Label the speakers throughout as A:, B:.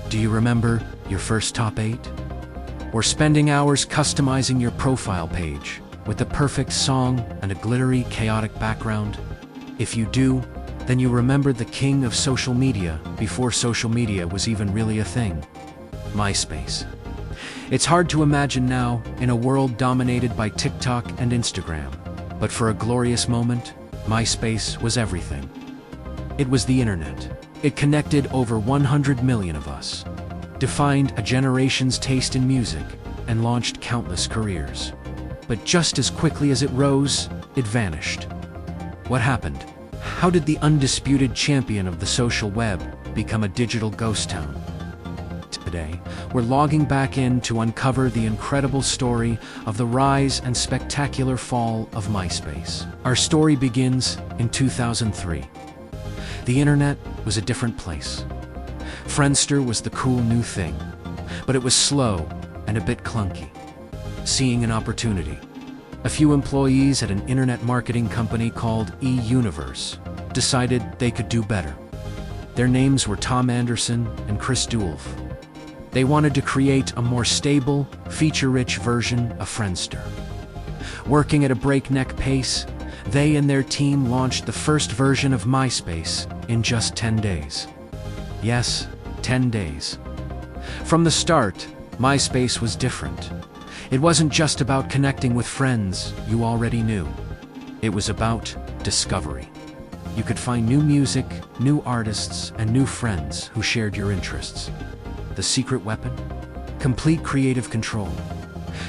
A: Do you remember your first top 8? Or spending hours customizing your profile page with the perfect song and a glittery, chaotic background? If you do, then you remember the king of social media before social media was even really a thing: MySpace. It's hard to imagine now in a world dominated by TikTok and Instagram, but for a glorious moment, MySpace was everything. It was the internet. It connected over 100 million of us, defined a generation's taste in music, and launched countless careers. But just as quickly as it rose, it vanished. What happened? How did the undisputed champion of the social web become a digital ghost town? Today, we're logging back in to uncover the incredible story of the rise and spectacular fall of MySpace. Our story begins in 2003. The internet was a different place. Friendster was the cool new thing, but it was slow and a bit clunky. Seeing an opportunity, a few employees at an internet marketing company called eUniverse decided they could do better. Their names were Tom Anderson and Chris Dulf. They wanted to create a more stable, feature-rich version of Friendster. Working at a breakneck pace, they and their team launched the first version of MySpace in just 10 days. Yes, 10 days. From the start, MySpace was different. It wasn't just about connecting with friends you already knew. It was about discovery. You could find new music, new artists, and new friends who shared your interests. The secret weapon? Complete creative control.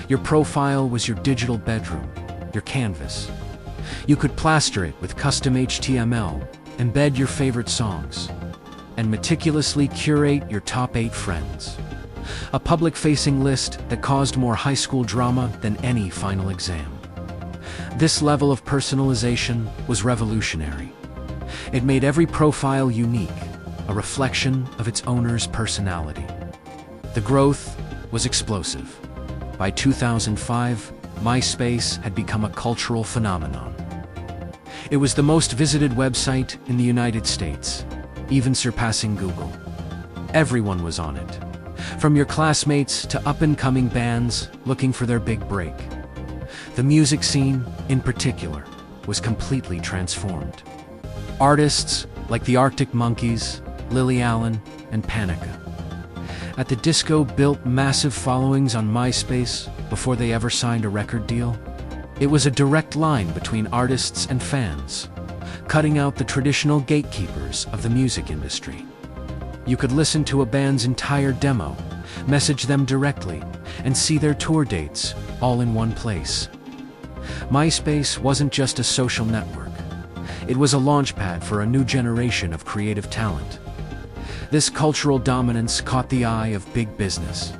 A: Your profile was your digital bedroom, your canvas. You could plaster it with custom HTML, embed your favorite songs, and meticulously curate your top 8 friends. A public-facing list that caused more high school drama than any final exam. This level of personalization was revolutionary. It made every profile unique, a reflection of its owner's personality. The growth was explosive. By 2005, MySpace had become a cultural phenomenon. It was the most visited website in the United States, even surpassing Google. Everyone was on it, from your classmates to up-and-coming bands looking for their big break. The music scene, in particular, was completely transformed. Artists like the Arctic Monkeys, Lily Allen, and Panica at the disco built massive followings on MySpace before they ever signed a record deal. It was a direct line between artists and fans, cutting out the traditional gatekeepers of the music industry. You could listen to a band's entire demo, message them directly, and see their tour dates all in one place. MySpace wasn't just a social network. It was a launchpad for a new generation of creative talent. This cultural dominance caught the eye of big business.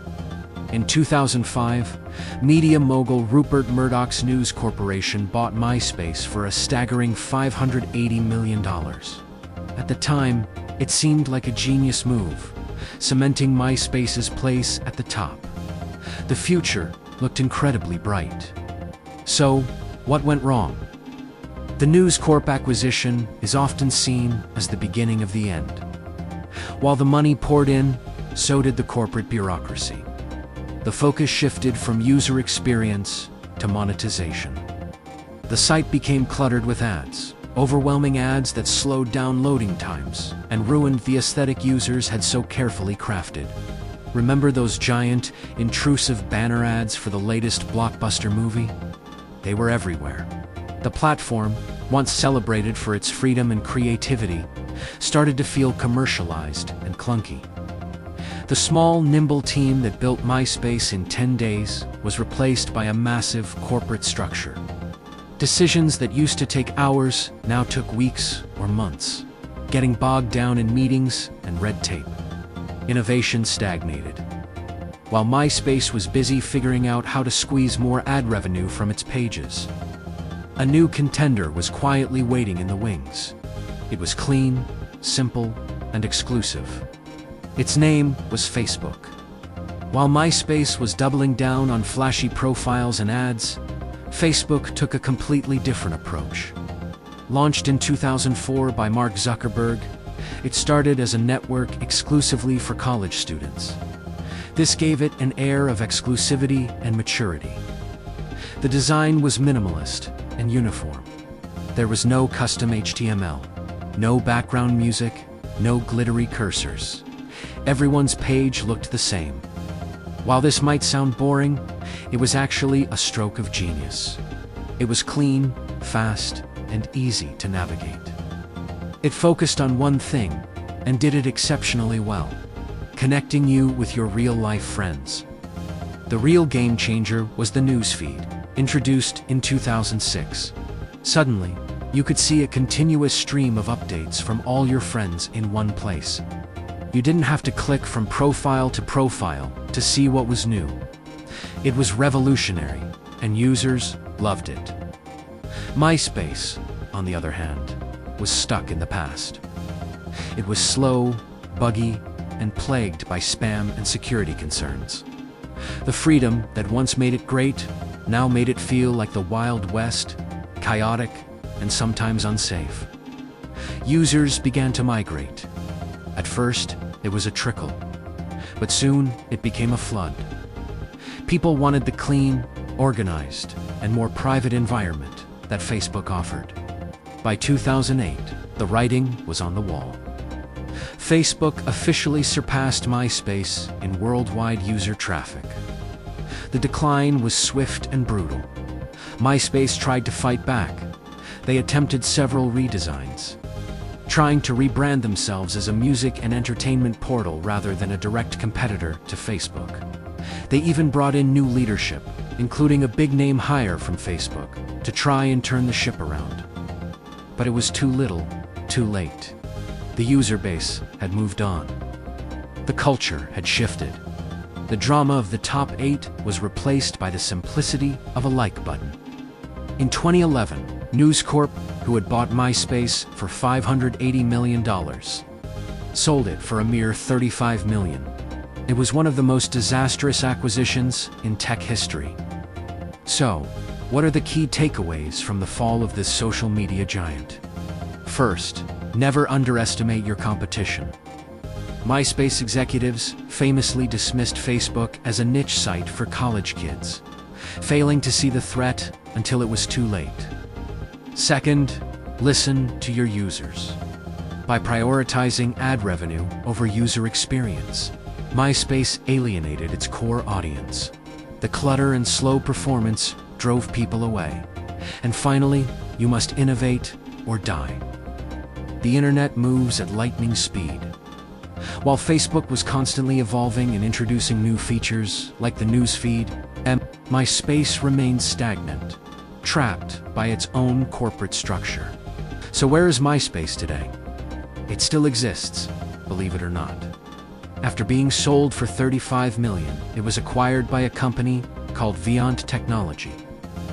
A: In 2005, media mogul Rupert Murdoch's News Corporation bought MySpace for a staggering $580 million. At the time, it seemed like a genius move, cementing MySpace's place at the top. The future looked incredibly bright. So, what went wrong? The News Corp acquisition is often seen as the beginning of the end. While the money poured in, so did the corporate bureaucracy. The focus shifted from user experience to monetization. The site became cluttered with ads, overwhelming ads that slowed down loading times and ruined the aesthetic users had so carefully crafted. Remember those giant, intrusive banner ads for the latest Blockbuster movie? They were everywhere. The platform, once celebrated for its freedom and creativity, started to feel commercialized and clunky. The small, nimble team that built MySpace in 10 days was replaced by a massive corporate structure. Decisions that used to take hours now took weeks or months, getting bogged down in meetings and red tape. Innovation stagnated. While MySpace was busy figuring out how to squeeze more ad revenue from its pages, a new contender was quietly waiting in the wings. It was clean, simple, and exclusive. Its name was Facebook. While MySpace was doubling down on flashy profiles and ads, Facebook took a completely different approach. Launched in 2004 by Mark Zuckerberg, It started as a network exclusively for college students. This gave it an air of exclusivity and maturity. The design was minimalist and uniform. There was no custom HTML, no background music, no glittery cursors. Everyone's page looked the same. While this might sound boring, it was actually a stroke of genius. It was clean, fast, and easy to navigate. It focused on one thing and did it exceptionally well, connecting you with your real-life friends. The real game changer was the newsfeed, introduced in 2006. Suddenly, you could see a continuous stream of updates from all your friends in one place. You didn't have to click from profile to profile to see what was new. It was revolutionary, and users loved it. MySpace, on the other hand, was stuck in the past. It was slow, buggy, and plagued by spam and security concerns. The freedom that once made it great now made it feel like the Wild West, chaotic, and sometimes unsafe. Users began to migrate. At first, it was a trickle, but soon it became a flood. People wanted the clean, organized, and more private environment that Facebook offered. By 2008, the writing was on the wall. Facebook officially surpassed MySpace in worldwide user traffic. The decline was swift and brutal. MySpace tried to fight back. They attempted several redesigns, trying to rebrand themselves as a music and entertainment portal rather than a direct competitor to Facebook. They even brought in new leadership, including a big-name hire from Facebook, to try and turn the ship around. But it was too little, too late. The user base had moved on. The culture had shifted. The drama of the top 8 was replaced by the simplicity of a like button. In 2011, News Corp, who had bought MySpace for $580 million, sold it for a mere $35 million. It was one of the most disastrous acquisitions in tech history. So, what are the key takeaways from the fall of this social media giant? First, never underestimate your competition. MySpace executives famously dismissed Facebook as a niche site for college kids, failing to see the threat until it was too late. Second, listen to your users. By prioritizing ad revenue over user experience, MySpace alienated its core audience. The clutter and slow performance drove people away. And finally, you must innovate or die. The internet moves at lightning speed. While Facebook was constantly evolving and introducing new features like the newsfeed, MySpace remained stagnant, trapped by its own corporate structure. So where is MySpace today? It still exists, believe it or not. After being sold for $35 million, it was acquired by a company called Viant Technology,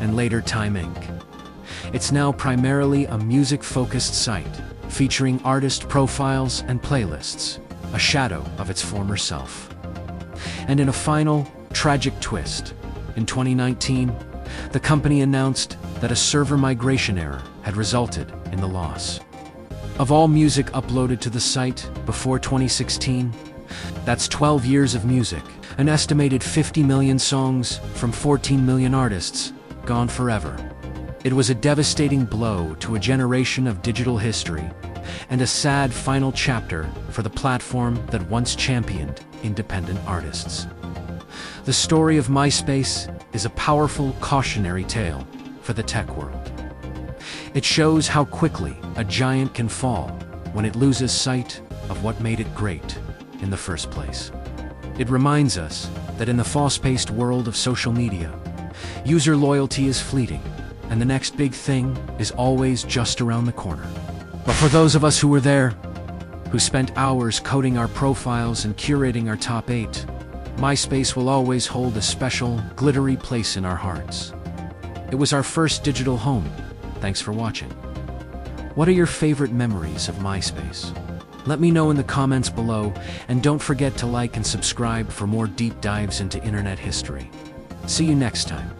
A: and later Time Inc. It's now primarily a music-focused site, featuring artist profiles and playlists, a shadow of its former self. And in a final, tragic twist, in 2019, the company announced that a server migration error had resulted in the loss. Of all music uploaded to the site before 2016, that's 12 years of music, an estimated 50 million songs from 14 million artists, gone forever. It was a devastating blow to a generation of digital history, and a sad final chapter for the platform that once championed independent artists. The story of MySpace is a powerful cautionary tale for the tech world. It shows how quickly a giant can fall when it loses sight of what made it great in the first place. It reminds us that in the fast-paced world of social media, user loyalty is fleeting, and the next big thing is always just around the corner. But for those of us who were there, who spent hours coding our profiles and curating our top 8, MySpace will always hold a special, glittery place in our hearts. It was our first digital home. Thanks for watching. What are your favorite memories of MySpace? Let me know in the comments below, and don't forget to like and subscribe for more deep dives into internet history. See you next time.